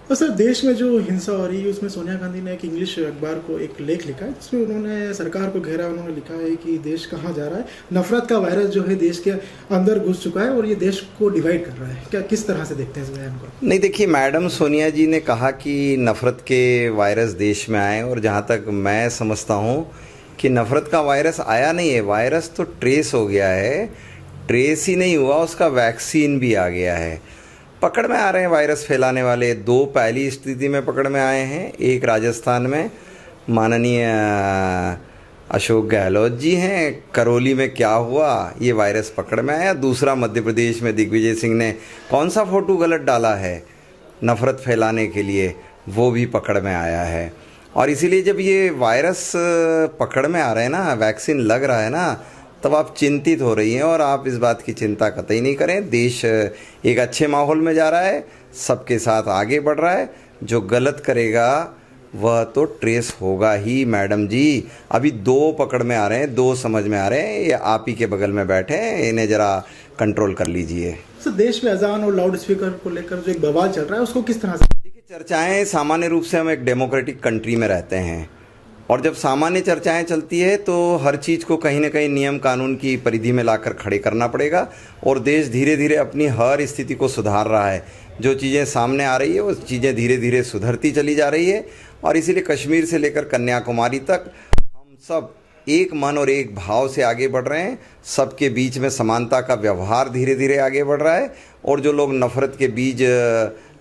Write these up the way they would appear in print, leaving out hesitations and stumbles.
और सर, देश में जो हिंसा हो रही है उसमें सोनिया गांधी ने एक इंग्लिश अखबार को एक लेख लिखा है जिसमें उन्होंने सरकार को घेरा। उन्होंने लिखा है कि देश कहाँ जा रहा है, नफरत का वायरस जो है देश के अंदर घुस चुका है और ये देश को डिवाइड कर रहा है। क्या किस तरह से देखते हैं इस बयान को? नहीं, देखिए, मैडम सोनिया जी ने कहा कि नफ़रत के वायरस देश में आए, और जहाँ तक मैं समझता हूँ कि नफ़रत का वायरस आया नहीं है, वायरस तो ट्रेस हो गया है। ट्रेस ही नहीं हुआ, उसका वैक्सीन भी आ गया है। पकड़ में आ रहे हैं वायरस फैलाने वाले। दो पहली स्थिति में पकड़ में आए हैं, एक राजस्थान में माननीय अशोक गहलोत जी हैं, करौली में क्या हुआ, ये वायरस पकड़ में आया। दूसरा मध्य प्रदेश में दिग्विजय सिंह ने कौन सा फ़ोटो गलत डाला है नफ़रत फैलाने के लिए, वो भी पकड़ में आया है। और इसीलिए जब ये वायरस पकड़ में आ रहे हैं ना, वैक्सीन लग रहा है ना, तब आप चिंतित हो रही हैं। और आप इस बात की चिंता कतई नहीं करें। देश एक अच्छे माहौल में जा रहा है, सबके साथ आगे बढ़ रहा है। जो गलत करेगा वह तो ट्रेस होगा ही मैडम जी। अभी दो पकड़ में आ रहे हैं, दो समझ में आ रहे हैं, ये आप ही के बगल में बैठे हैं, इन्हें ज़रा कंट्रोल कर लीजिए। सर, देश में अजान और लाउड स्पीकर को लेकर जो एक बवाल चल रहा है उसको किस तरह से? देखिए, चर्चाएं सामान्य रूप से, हम एक डेमोक्रेटिक कंट्री में रहते हैं, और जब सामान्य चर्चाएं चलती है तो हर चीज़ को कहीं ना कहीं नियम कानून की परिधि में लाकर खड़े करना पड़ेगा। और देश धीरे धीरे अपनी हर स्थिति को सुधार रहा है। जो चीज़ें सामने आ रही है वो चीज़ें धीरे धीरे सुधरती चली जा रही है। और इसीलिए कश्मीर से लेकर कन्याकुमारी तक हम सब एक मन और एक भाव से आगे बढ़ रहे हैं। सबके बीच में समानता का व्यवहार धीरे धीरे आगे बढ़ रहा है। और जो लोग नफ़रत के बीज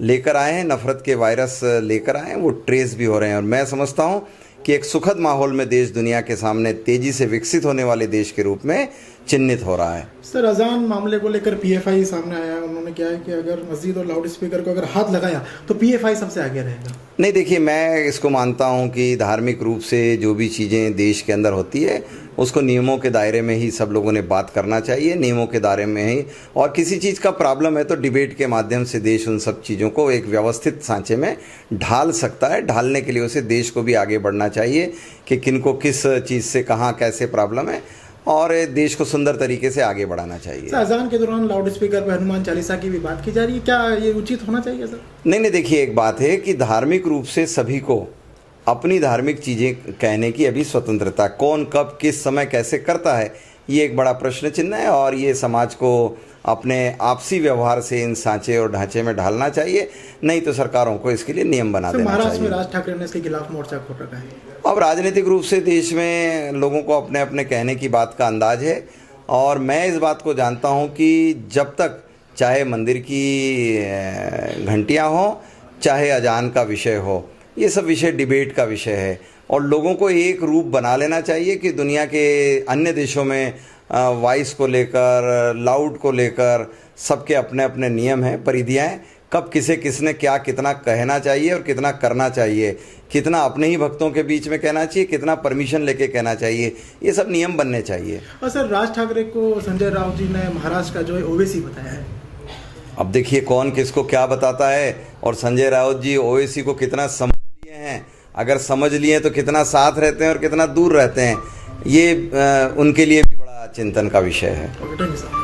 लेकर आए हैं, नफ़रत के वायरस लेकर आए हैं, वो ट्रेस भी हो रहे हैं। और मैं समझता हूँ कि एक सुखद माहौल में देश दुनिया के सामने तेज़ी से विकसित होने वाले देश के रूप में चिन्हित हो रहा है। सर, अजान मामले को लेकर पीएफआई सामने आया। उन्होंने क्या है कि अगर मस्जिद और लाउड स्पीकर को अगर हाथ लगाया तो पीएफआई सबसे आगे रहेगा। नहीं, देखिए, मैं इसको मानता हूँ कि धार्मिक रूप से जो भी चीज़ें देश के अंदर होती है उसको नियमों के दायरे में ही सब लोगों ने बात करना चाहिए, नियमों के दायरे में ही। और किसी चीज़ का प्रॉब्लम है तो डिबेट के माध्यम से देश उन सब चीज़ों को एक व्यवस्थित सांचे में ढाल सकता है। ढालने के लिए उसे देश को भी आगे बढ़ना चाहिए कि किनको किस चीज़ से कहाँ कैसे प्रॉब्लम है, और देश को सुंदर तरीके से आगे बढ़ाना चाहिए। अजान के दौरान लाउड स्पीकर पर हनुमान चालीसा की भी बात की जा रही है, क्या ये उचित होना चाहिए सर? नहीं, देखिए, एक बात है कि धार्मिक रूप से सभी को अपनी धार्मिक चीज़ें कहने की अभी स्वतंत्रता, कौन कब किस समय कैसे करता है ये एक बड़ा प्रश्न चिन्ह है। और ये समाज को अपने आपसी व्यवहार से इन सांचे और ढांचे में ढालना चाहिए, नहीं तो सरकारों को इसके लिए नियम बना देना चाहिए। महाराष्ट्र में राज ठाकरे ने इसके खिलाफ मोर्चा खोल रखा है। अब राजनीतिक रूप से देश में लोगों को अपने अपने कहने की बात का अंदाज है। और मैं इस बात को जानता हूं कि जब तक चाहे मंदिर की घंटियां हों, चाहे अजान का विषय हो, ये सब विषय डिबेट का विषय है। और लोगों को एक रूप बना लेना चाहिए कि दुनिया के अन्य देशों में वॉइस को लेकर, लाउड को लेकर सबके अपने अपने नियम हैं, परिधियाँ हैं। कब किसे किसने क्या कितना कहना चाहिए और कितना करना चाहिए, कितना अपने ही भक्तों के बीच में कहना चाहिए, कितना परमिशन लेके कहना चाहिए, ये सब नियम बनने चाहिए। और सर, राज ठाकरे को संजय राउत जी ने महाराष्ट्र का जो है ओवैसी बताया है। अब देखिए, कौन किसको क्या बताता है, और संजय राउत जी ओवैसी को कितना समझ लिए हैं, अगर समझ लिए तो कितना साथ रहते हैं और कितना दूर रहते हैं, ये उनके लिए भी बड़ा चिंतन का विषय है। Okay, thank you sir.